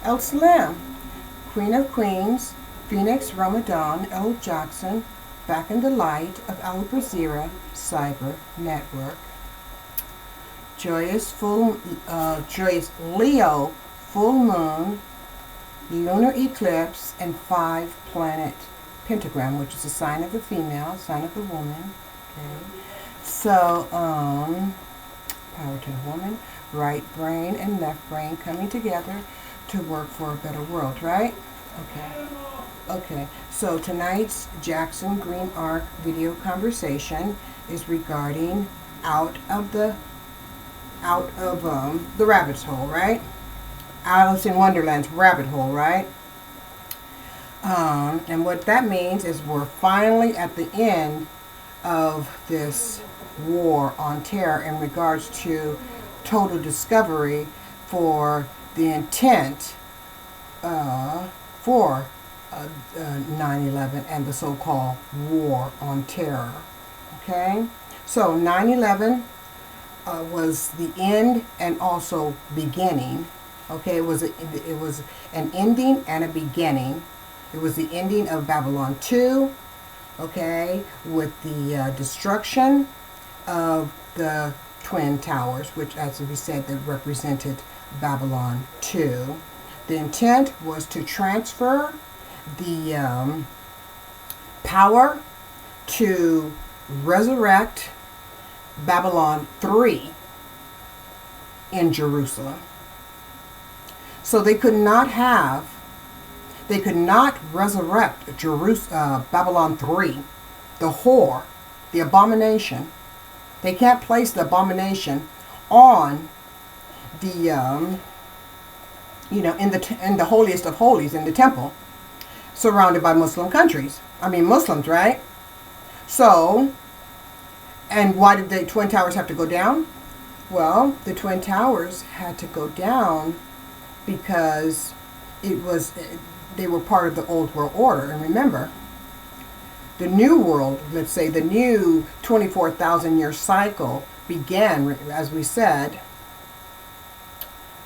El Salam, Queen of Queens, Phoenix Ramadan L. Jackson, back in the light of Al Brazeera Cyber Network. Joyous Leo full moon, lunar eclipse, and 5-planet pentagram, which is a sign of the female, sign of the woman. Okay. So, power to the woman, right brain and left brain coming together to work for a better world, right? Okay. Okay. So tonight's Jackson Green Arc video conversation is regarding out of the rabbit's hole, right? Alice in Wonderland's rabbit hole, right? And what that means is we're finally at the end of this war on terror in regards to total discovery for the intent for 9/11 and the so-called war on terror. Okay? So 9/11 was the end and also beginning. Okay, it was an ending and a beginning. It was the ending of Babylon 2, okay, with the destruction of the Twin Towers, which, as we said, that represented Babylon 2. The intent was to transfer the power to resurrect Babylon 3 in Jerusalem. So they could not resurrect Babylon 3, the whore, the abomination. They can't place the abomination on the, in the holiest of holies, in the temple, surrounded by Muslim countries. I mean, Muslims, right? So, and why did the Twin Towers have to go down? Well, the Twin Towers had to go down because they were part of the old world order. And remember, the new world, let's say the new 24,000 year cycle began, as we said,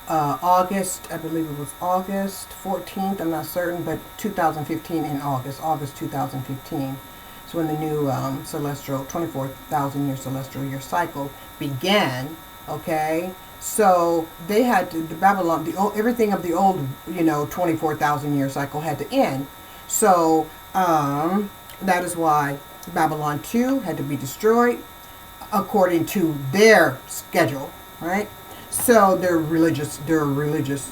August 14th, I'm not certain, but 2015 in August 2015. So when the new celestial 24,000 year celestial year cycle began, okay? So they had to, everything of the old, 24,000 year cycle had to end. So that is why Babylon 2 had to be destroyed according to their schedule, right? So their religious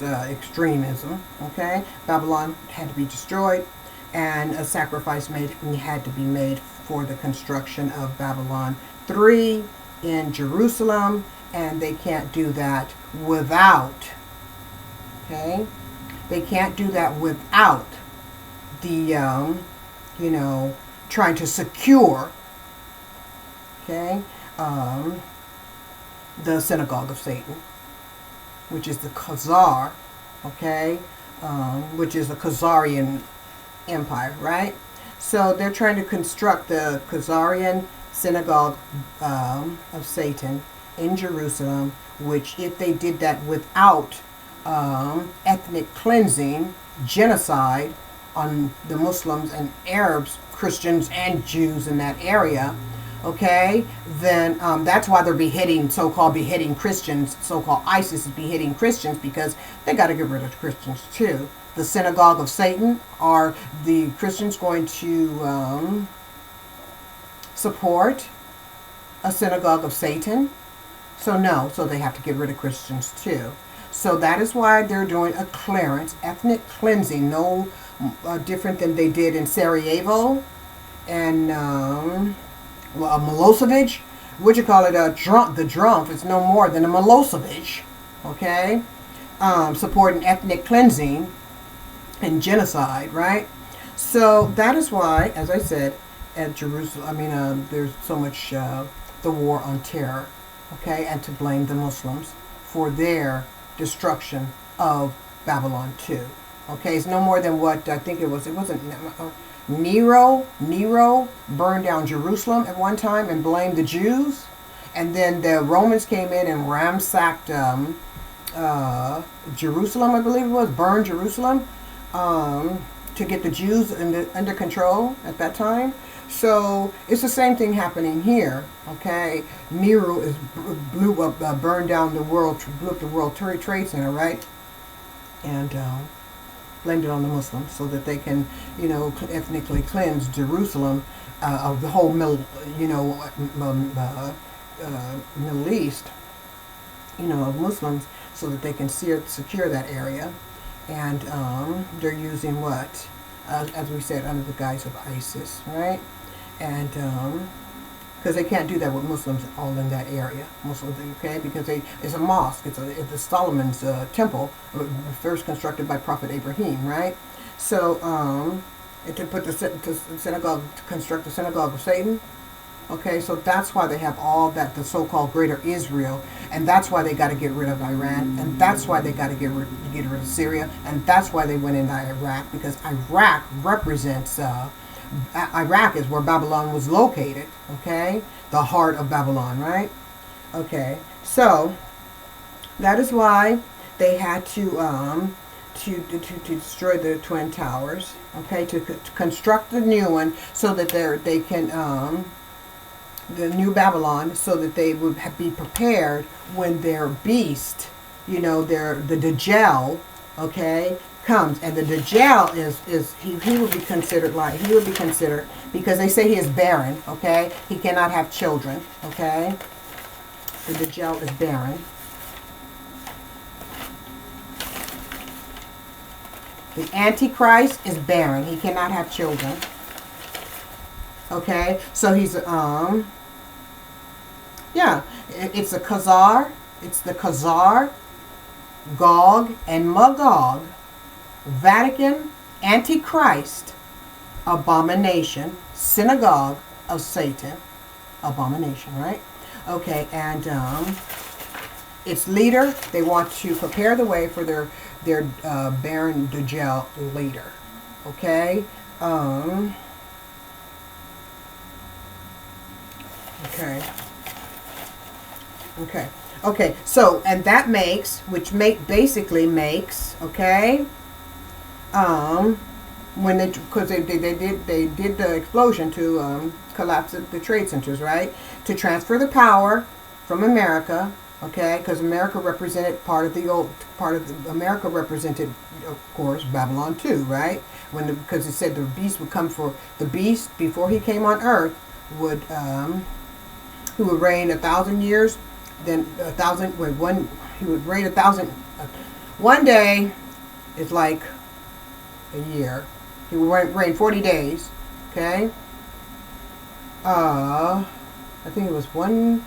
extremism, okay? Babylon had to be destroyed, and a sacrifice had to be made for the construction of Babylon 3 in Jerusalem. And they can't do that without, okay? They can't do that without the, trying to secure, okay, the synagogue of Satan, which is the Khazar, okay, which is the Khazarian empire, right? So they're trying to construct the Khazarian synagogue of Satan in Jerusalem, which if they did that without ethnic cleansing, genocide on the Muslims and Arabs, Christians and Jews in that area, okay, then that's why they're so-called beheading Christians, so-called ISIS is beheading Christians, because they got to get rid of Christians too. The synagogue of Satan, are the Christians going to support a synagogue of Satan? So no, so they have to get rid of Christians too. So that is why they're doing a clearance, ethnic cleansing, no different than they did in Sarajevo and Milosevic. What you call it? The Trump is no more than a Milosevic, okay? Supporting ethnic cleansing and genocide, right? So that is why, as I said, at Jerusalem, there's so much the war on terror. Okay, and to blame the Muslims for their destruction of Babylon 2. Okay, it's no more than what I think it wasn't Nero burned down Jerusalem at one time and blamed the Jews, and then the Romans came in and ransacked Jerusalem, I believe it was, burned Jerusalem, to get the Jews under control at that time. So it's the same thing happening here. Okay, Nero is blew up, burned down the world, blew up the World Trade Center, right? And blamed it on the Muslims so that they can, ethnically cleanse Jerusalem of the whole Middle East, of Muslims, so that they can secure that area. And they're using what? As we said, under the guise of ISIS, right? And because they can't do that with Muslims all in that area, Muslims, okay? Because it's a mosque. It's the Solomon's temple, first constructed by Prophet Abraham, right? So to put the synagogue, to construct the synagogue of Satan. Okay, so that's why they have all that, the so-called Greater Israel, and that's why they got to get rid of Iran, and that's why they got to get rid of Syria, and that's why they went into Iraq, because Iraq represents, Iraq is where Babylon was located, okay? The heart of Babylon, right? Okay, so that is why they had to destroy the Twin Towers, okay? To construct the new one so that they can the new Babylon, so that they would be prepared when their beast, the Dajjal, okay, comes. And the Dajjal he would be considered because they say he is barren, okay? He cannot have children, okay? The Dajjal is barren. The Antichrist is barren. He cannot have children. Okay, so he's it's a Khazar. It's the Khazar, Gog and Magog, Vatican, Antichrist, abomination, synagogue of Satan, abomination, right? Okay, and its leader, they want to prepare the way for their barren Dajjal later. Okay. Okay. So, and that makes, basically makes, okay, when because they did the explosion to collapse the trade centers, right? To transfer the power from America, okay, because America represented America represented, of course, Babylon too, right? Because it said the beast would come for the beast before he came on earth would he would reign 1,000 years, then 1,000. He would reign 1,000. One day is like a year. He would reign 40 days. Okay. I think it was one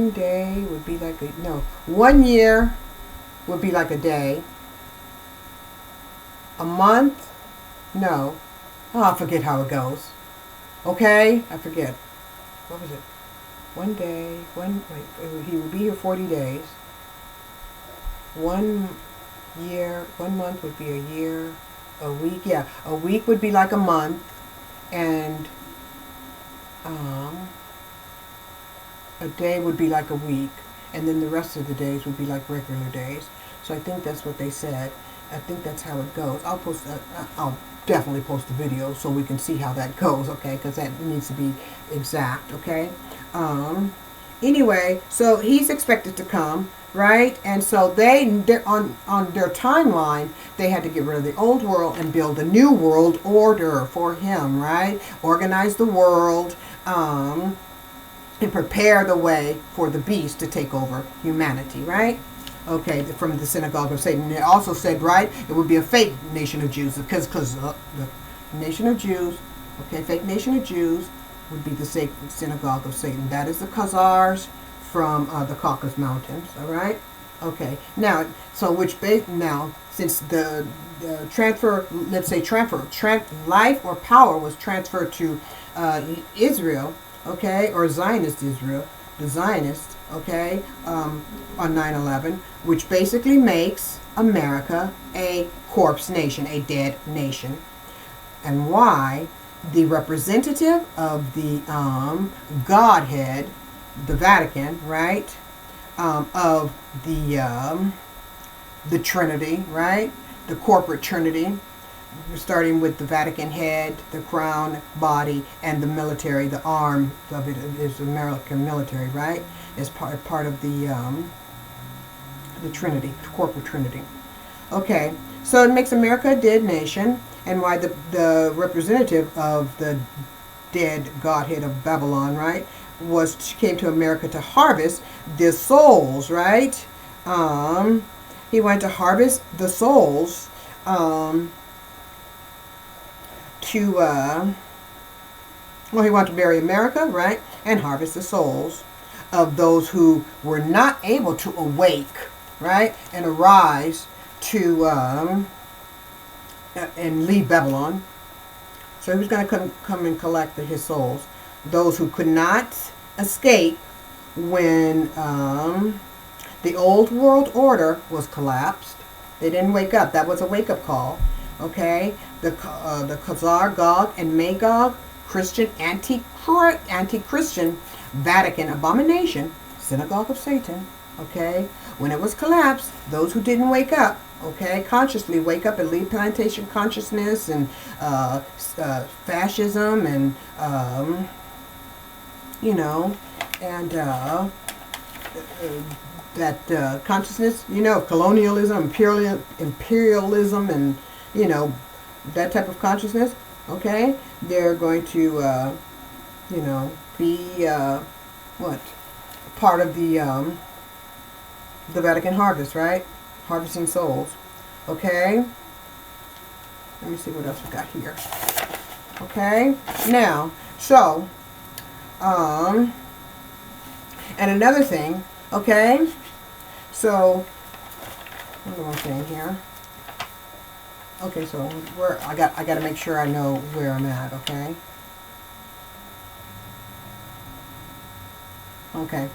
day would be like 1 year would be like a day. A month, no. Oh, I forget how it goes. Okay, I forget. What was it? 1 day, he would be here 40 days. 1 year, 1 month would be a year. A week, yeah. A week would be like a month. And a day would be like a week. And then the rest of the days would be like regular days. So I think that's what they said. I think that's how it goes. I'll definitely post a video so we can see how that goes, okay? Because that needs to be exact, okay? Anyway, so he's expected to come, right? And so they're on their timeline, they had to get rid of the old world and build a new world order for him, right? Organize the world, and prepare the way for the beast to take over humanity, right? Okay, from the synagogue of Satan. And it also said, right, it would be a fake nation of Jews, because the nation of Jews, okay, fake nation of Jews would be the synagogue of Satan. That is the Khazars from the Caucasus Mountains, all right? Okay, now, so now, since the transfer, let's say life or power was transferred to Israel, okay, or Zionist Israel, the Zionists, okay, on 9/11, which basically makes America a corpse nation, a dead nation. And why? The representative of the Godhead, the Vatican, right, of the Trinity, right? The corporate Trinity, starting with the Vatican head, the crown, body, and the military. The arm of it is the American military, right? Is part of the Trinity, the corporate Trinity. Okay, so it makes America a dead nation, and why the representative of the dead godhead of Babylon, right, came to America to harvest the souls, right? He went to harvest the souls he wanted to marry America, right, and harvest the souls of those who were not able to awake, right, and arise to and leave Babylon. So he was going to come and collect his souls. Those who could not escape when the old world order was collapsed. They didn't wake up. That was a wake-up call. Okay? The Khazar, Gog, and Magog, Christian, anti-Christian, Vatican abomination, synagogue of Satan. Okay? When it was collapsed, those who didn't wake up, okay, consciously wake up and leave plantation consciousness and fascism and, and that consciousness, colonialism, imperialism, and, that type of consciousness, okay, they're going to, be, part of the Vatican harvest, right? Harvesting souls. Okay? Let me see what else we got here. Okay? Now, so, and another thing, okay? So, what am I saying here? Okay, so I got to make sure I know where I'm at, okay? Okay.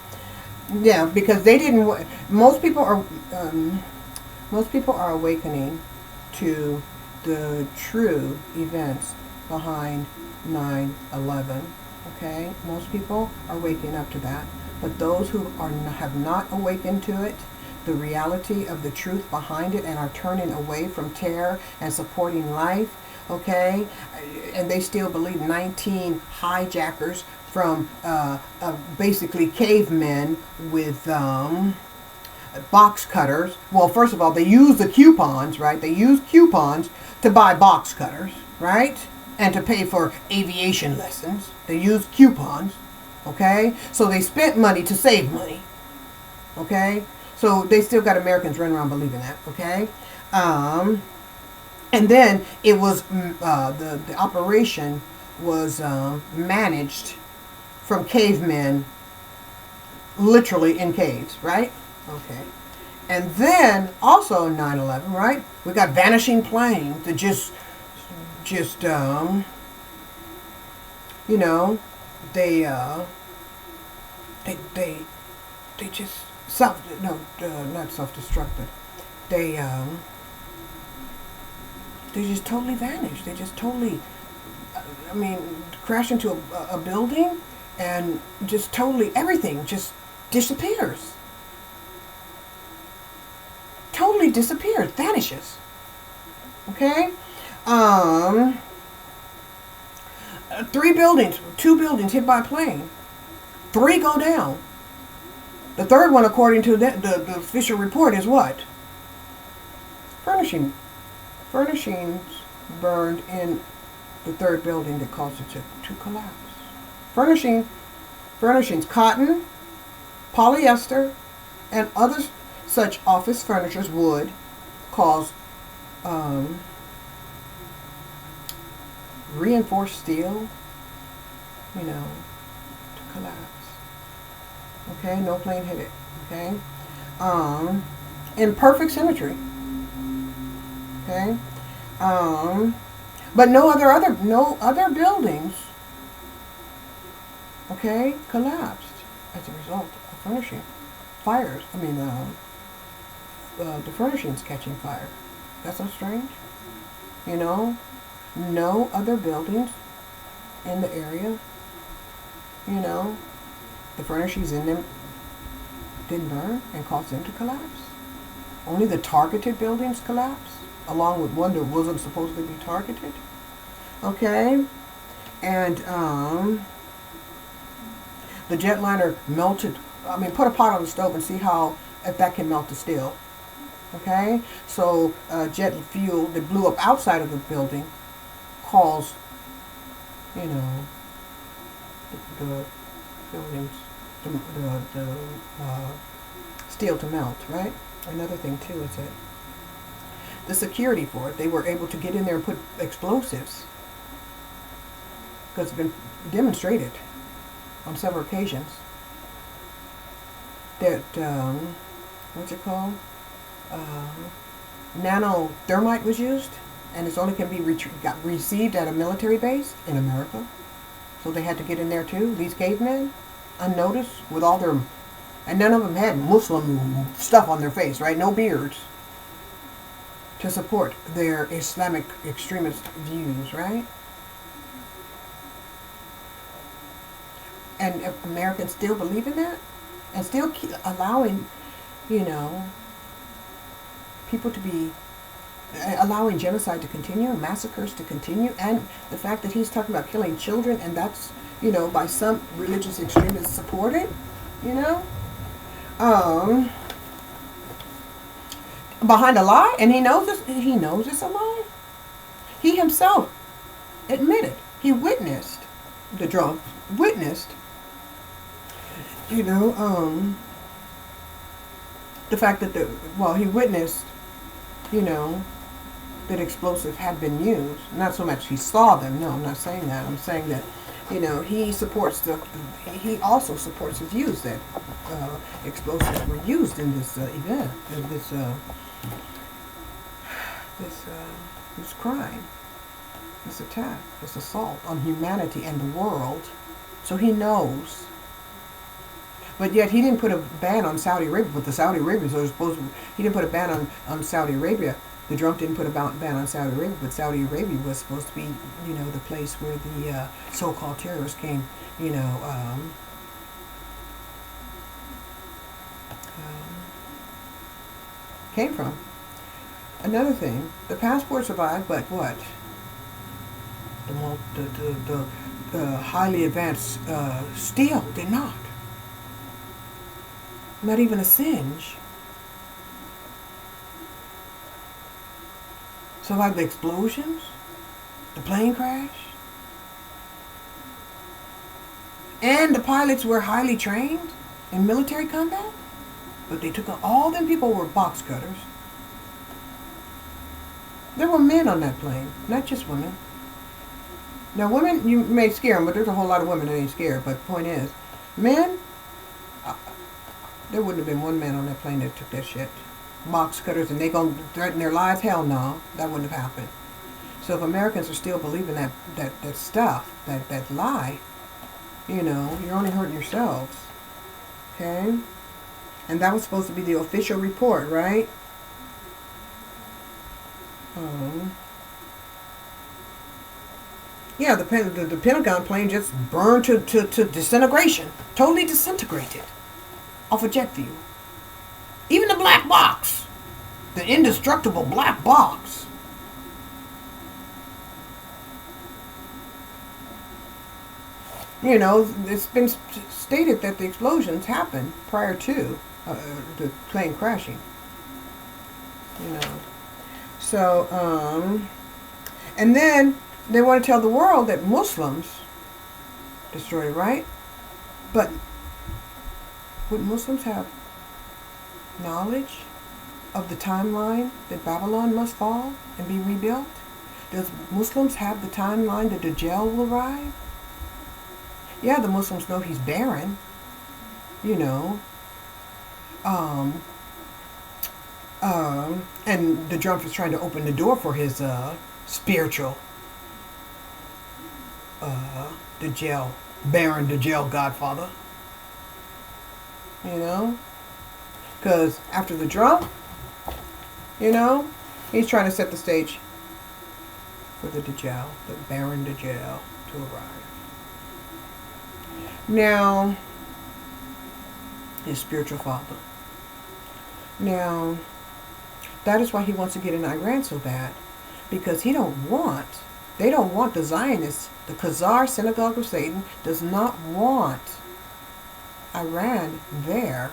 Yeah, because they didn't. Most people are awakening to the true events behind 9/11. Okay, most people are waking up to that, but those who have not awakened to it, the reality of the truth behind it, and are turning away from terror and supporting life. Okay, and they still believe 19 hijackers from basically cavemen with box cutters. Well, first of all, they use the coupons, right? They use coupons to buy box cutters, right? And to pay for aviation lessons. They use coupons, okay? So they spent money to save money, okay? So they still got Americans running around believing that, okay? And then it was, the operation was managed from cavemen, literally in caves, right? Okay. And then also 9/11, right? We got vanishing planes that just they just not self-destructed. They just totally vanished. They just totally, crash into a building and just totally everything just disappears. Totally disappears, vanishes. Okay? 2 buildings hit by a plane. 3 go down. The third one, according to the official report, is what? Furnishings burned in the 3rd building that caused it to collapse. Furnishings, cotton, polyester, and other such office furnitures would cause reinforced steel, to collapse. Okay, no plane hit it. Okay, in perfect symmetry. Okay, but no other buildings. Okay, collapsed as a result of furnishing fires. The furnishings catching fire. That's so strange. No other buildings in the area. The furnishings in them didn't burn and cause them to collapse. Only the targeted buildings collapsed, along with one that wasn't supposed to be targeted. Okay? And the jetliner melted, put a pot on the stove and see if that can melt the steel. Okay? So jet fuel that blew up outside of the building caused, the buildings, the steel to melt, right? Another thing too is that the security for it, they were able to get in there and put explosives, because it's been demonstrated on several occasions that what's it called? Nanothermite was used, and it only can be received at a military base in America. So they had to get in there too. These cavemen, unnoticed, with all their, and none of them had Muslim stuff on their face, right? No beards, to support their Islamic extremist views, right? And if Americans still believe in that, and still keep allowing, people to be, allowing genocide to continue, massacres to continue, and the fact that he's talking about killing children, and that's, by some religious extremists supported, behind a lie, and he knows it's a lie. He himself admitted, he witnessed, the drunk witnessed, the fact that he witnessed, that explosives had been used. Not so much he saw them. No, I'm not saying that. I'm saying that, he supports he also supports the views that explosives were used in this event, this crime, this attack, this assault on humanity and the world. So he knows. But yet he didn't put a ban on Saudi Arabia, but the Saudi Arabians are supposed to, he didn't put a ban on Saudi Arabia. The drunk didn't put a ban on Saudi Arabia, but Saudi Arabia was supposed to be, the place where the so-called terrorists came, came from. Another thing, the passport survived, but what? The highly advanced steel did not. Not even a singe. Survived the explosions, the plane crash, and the pilots were highly trained in military combat, but they took all them people were box cutters. There were men on that plane, not just women. Now women, you may scare them, but there's a whole lot of women that ain't scared. But the point is, men, there wouldn't have been one man on that plane that took that shit. Box cutters, and they gonna threaten their lives? Hell no, that wouldn't have happened. So if Americans are still believing that stuff, that lie, you're only hurting yourselves. Okay? And that was supposed to be the official report, right? Yeah, the Pentagon plane just burned to disintegration. Totally disintegrated off of jet fuel. Even the black box. The indestructible black box. It's been stated that the explosions happened prior to the plane crashing. So, and then they want to tell the world that Muslims destroyed it, right? But would Muslims have knowledge of the timeline that Babylon must fall and be rebuilt? Does Muslims have the timeline that Dajjal will arrive? Yeah, the Muslims know he's barren, and the drunk is trying to open the door for his spiritual Dajjal, barren Dajjal godfather. Because after the drunk, he's trying to set the stage for the Dajjal, the barren Dajjal, to arrive. Now, his spiritual father. Now, that is why he wants to get in Iran so bad, because they don't want the Zionists, the Khazar Synagogue of Satan does not want Iran there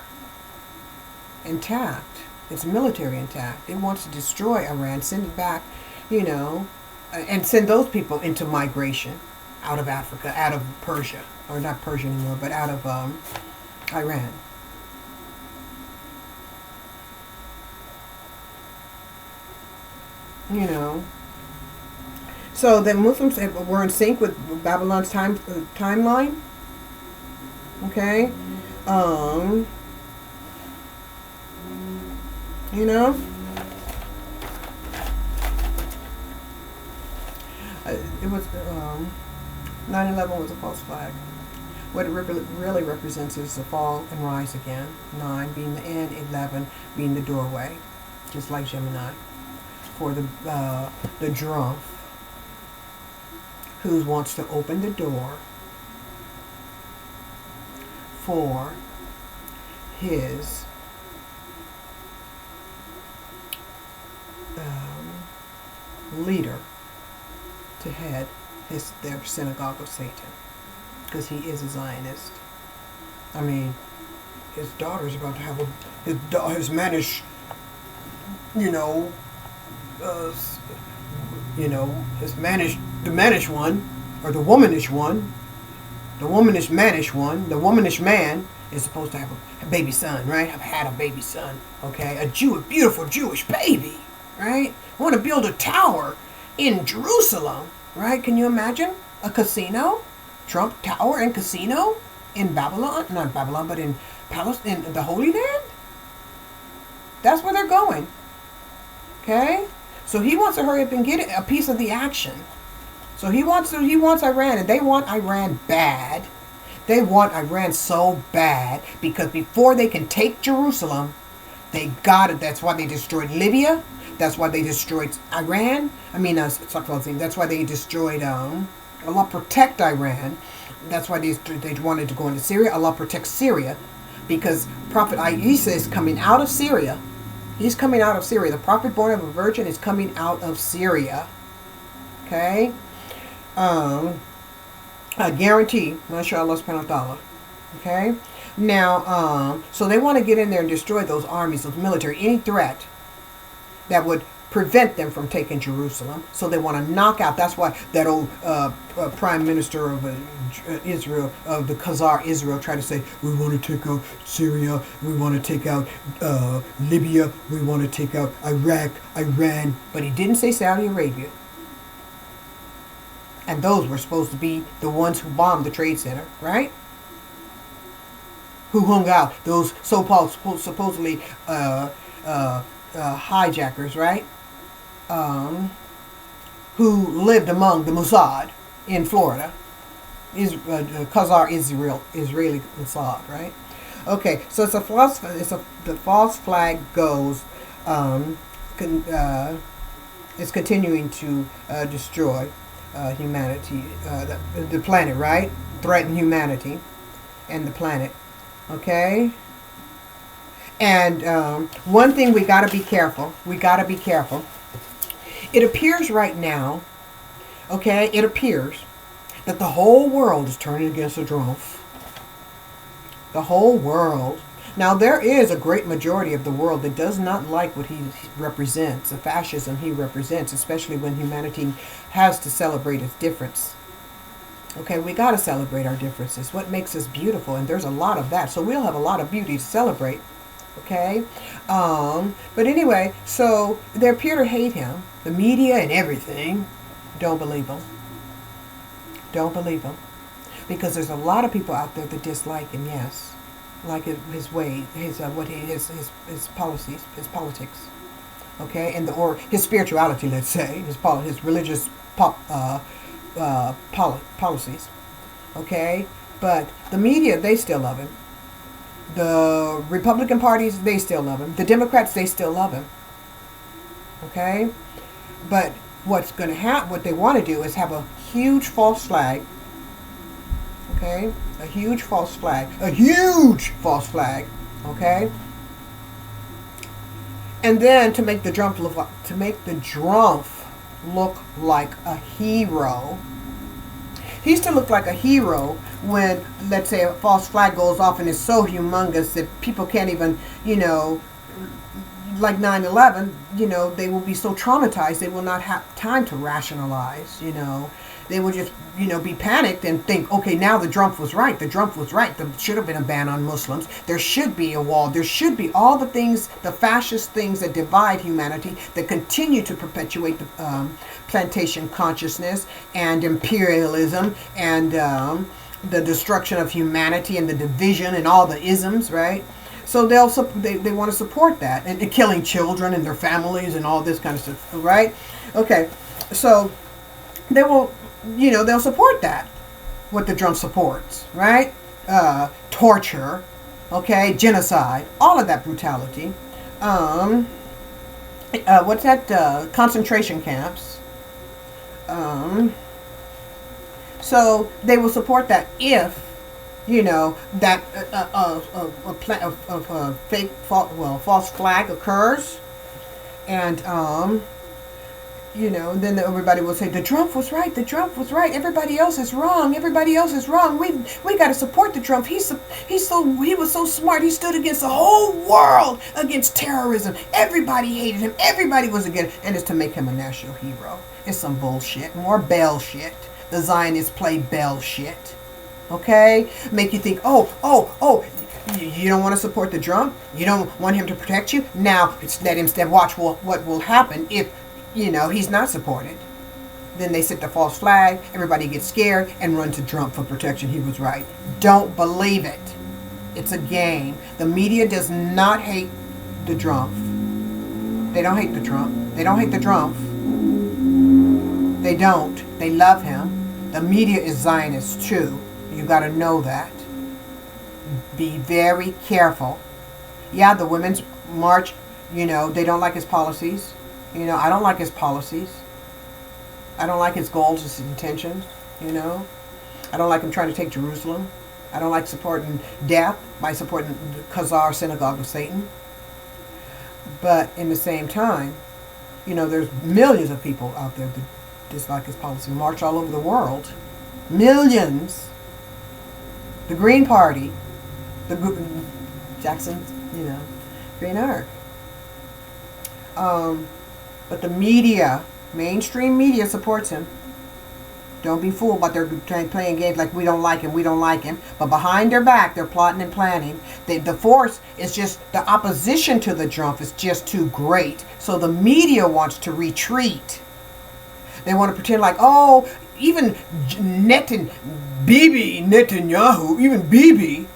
intact, its military intact. It wants to destroy Iran, send it back, and send those people into migration out of Africa, out of Persia, or not Persia anymore, but out of Iran. So the Muslims were in sync with Babylon's timeline. Okay, it was 9/11 was a false flag. What it really represents is the fall and rise again. 9 being the end, 11 being the doorway, just like Gemini. For the drunk who wants to open the door for his leader to head their synagogue of Satan, because he is a Zionist. I mean, his daughter's about to have his mannish, his mannish, the mannish one, or the womanish one, the womanish mannish one, the womanish man is supposed to have a baby son, right? Have had a baby son, okay? A beautiful Jewish baby, right? Want to build a tower in Jerusalem, right? Can you imagine a casino, Trump Tower and casino in Babylon? Not Babylon, but in Palestine, in the Holy Land. That's where they're going. Okay, so he wants to hurry up and get a piece of the action. So he wants Iran, and they want Iran bad. They want Iran so bad because before they can take Jerusalem, they got it. That's why they destroyed Libya. That's why they destroyed Iran. That's why they destroyed. Allah protect Iran. That's why they wanted to go into Syria. Allah protect Syria, because Prophet Isa is coming out of Syria. He's coming out of Syria. The prophet born of a virgin is coming out of Syria. Okay? I guarantee, mashallah subhanahu wa ta'ala. Okay? Now, so they want to get in there and destroy those armies, those military, any threat that would prevent them from taking Jerusalem. So they want to knock out. That's why that old prime minister of Israel, of the Khazar Israel, tried to say, we want to take out Syria, we want to take out Libya, we want to take out Iraq, Iran. But he didn't say Saudi Arabia. And those were supposed to be the ones who bombed the Trade Center, right? Who hung out, those supposedly hijackers, right? Who lived among the Mossad in Florida. Khazar Israeli Mossad, right? Okay, so it's the false flag goes, it's continuing to destroy humanity, the planet, right? Threaten humanity and the planet, okay? And one thing we got to be careful. It appears right now, okay, it appears that the whole world is turning against the drone. The whole world. Now, there is a great majority of the world that does not like what he represents, the fascism he represents, especially when humanity has to celebrate its difference. Okay, we got to celebrate our differences. What makes us beautiful, and there's a lot of that. So we'll have a lot of beauty to celebrate. Okay, but anyway, so they appear to hate him. The media and everything. Don't believe him. Don't believe him, because there's a lot of people out there that dislike him. Yes, like his way, his policies, his politics. Okay, and his spirituality. Let's say his religious policies. Okay, but the media, they still love him. The Republican parties, they still love him. The Democrats, they still love him. Okay? But what's going to happen, what they want to do is have a huge false flag. Okay? A huge false flag Okay? And then to make the Drumpf look like a hero. He used to look like a hero when, let's say, a false flag goes off and is so humongous that people can't even, like 9/11, they will be so traumatized they will not have time to rationalize, They will just, be panicked and think, okay, now the Drumpf was right. The Drumpf was right. There should have been a ban on Muslims. There should be a wall. There should be all the things, the fascist things that divide humanity, that continue to perpetuate the plantation consciousness and imperialism and the destruction of humanity and the division and all the isms, right? So they want to support that and killing children and their families and all this kind of stuff, right? Okay, so they will, they'll support that, what the Drumpf supports, right? Torture, okay, genocide, all of that brutality. What's that? Concentration camps. So they will support that if, that a fake, false flag occurs, and then everybody will say the Drumpf was right. The Drumpf was right. Everybody else is wrong. Everybody else is wrong. We got to support the Drumpf. He was so smart. He stood against the whole world against terrorism. Everybody hated him. Everybody was against, and it's to make him a national hero. It's some bullshit. More Bell shit. The Zionists play Bell shit. Okay? Make you think, you don't want to support the Drumpf? You don't want him to protect you? Now, let him watch what will happen if, he's not supported. Then they set the false flag, everybody gets scared, and run to Drumpf for protection. He was right. Don't believe it. It's a game. The media does not hate the Drumpf. They don't hate the Drumpf. They don't hate the Drumpf. They don't. They love him. The media is Zionist too. You got to know that. Be very careful. Yeah, the Women's March, they don't like his policies. I don't like his policies. I don't like his goals, his intentions, I don't like him trying to take Jerusalem. I don't like supporting death by supporting the Khazar Synagogue of Satan. But in the same time, there's millions of people out there that dislike his policy. March all over the world. Millions. The Green Party. Jackson's, Green Arc. But the media, mainstream media, supports him. Don't be fooled by they're playing games like we don't like him. But behind their back, they're plotting and planning. The force is just, the opposition to the Drumpf is just too great. So the media wants to retreat. They want to pretend like, even Bibi Netanyahu, even Bibi,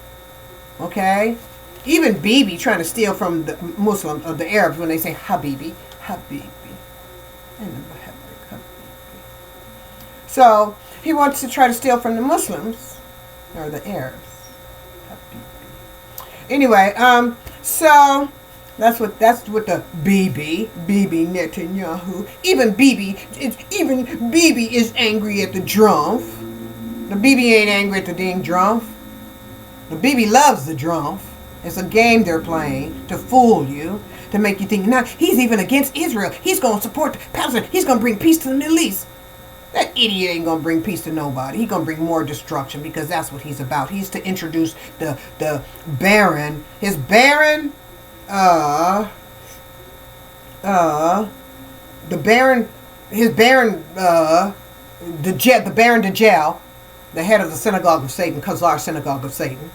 okay? Even Bibi trying to steal from the Muslims, or the Arabs, when they say Habibi. So he wants to try to steal from the Muslims, or the Arabs. Anyway, so that's what the Bibi Netanyahu. Even Bibi is angry at the Drumpf. The Bibi ain't angry at the dang Drumpf. The Bibi loves the Drumpf. It's a game they're playing to fool you, to make you think, he's even against Israel. He's going to support Palestine. He's going to bring peace to the Middle East. That idiot ain't going to bring peace to nobody. He's going to bring more destruction, because that's what he's about. He's to introduce the Baron, his Baron, the Baron Dajjal, the head of the Synagogue of Satan, Khazar Synagogue of Satan,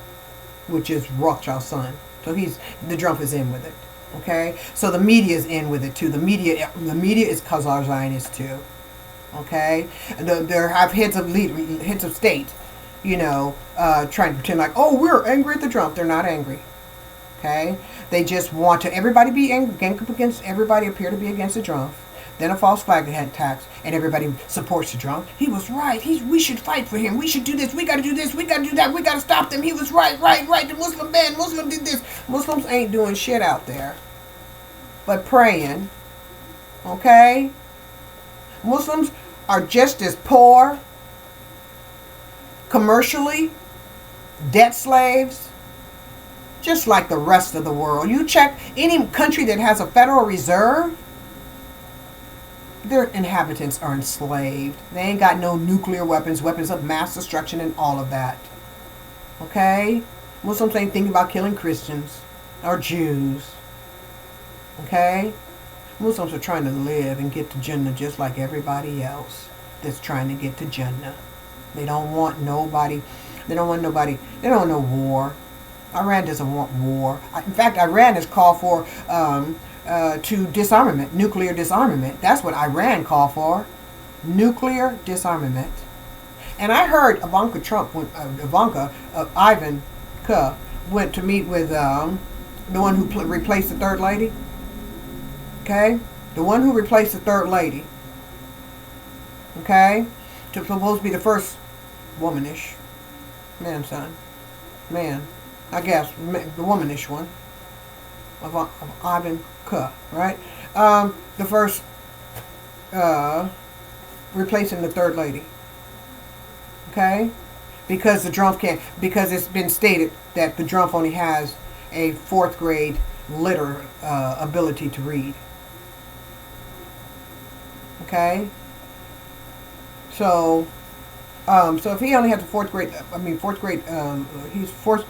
which is Rothschild's son. So the Drumpf is in with it. Okay? So the media is in with it too. The media is Khazar Zionist too. Okay? There have heads of state, trying to pretend like, we're angry at the Drumpf. They're not angry. Okay? They just want to everybody be against, everybody appear to be against the Drumpf. Then a false flag attacks, and everybody supports the Drumpf. He was right. We should fight for him. We should do this. We got to do this. We got to do that. We got to stop them. He was right. The Muslim ban. Muslim did this. Muslims ain't doing shit out there, but praying. Okay? Muslims are just as poor, commercially, debt slaves, just like the rest of the world. You check any country that has a Federal Reserve, their inhabitants are enslaved. They ain't got no nuclear weapons, weapons of mass destruction, and all of that. Okay? Muslims ain't thinking about killing Christians or Jews. Okay? Muslims are trying to live and get to Jannah just like everybody else that's trying to get to Jannah. They don't want nobody. They don't want nobody. They don't want no war. Iran doesn't want war. In fact, Iran has called for to disarmament, nuclear disarmament. That's what Iran called for, nuclear disarmament. And I heard Ivanka Trump, Ivan K, went to meet with the one who replaced the third lady. Okay, the one who replaced the third lady. Okay, supposed to be the first womanish man. I guess the womanish one of Ivan K, right? The first replacing the third lady. Okay, because the Drumpf can't. Because it's been stated that the Drumpf only has a 4th grade liter ability to read. Okay, so if he only has a 4th grade, he's 4th.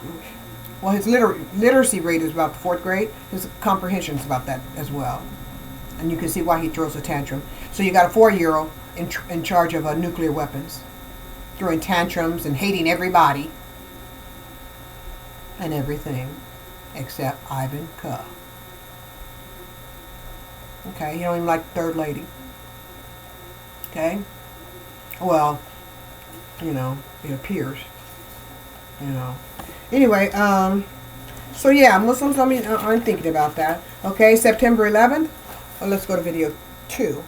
Well, his literacy rate is about the 4th grade. His comprehension is about that as well. And you can see why he throws a tantrum. So you got a 4-year-old in charge of nuclear weapons, throwing tantrums and hating everybody and everything except Ivan K. Okay, he don't even like the third lady. Okay? Well, it appears. Anyway, so yeah, Muslims, I'm thinking about that. Okay, September 11th. Well, let's go to video 2.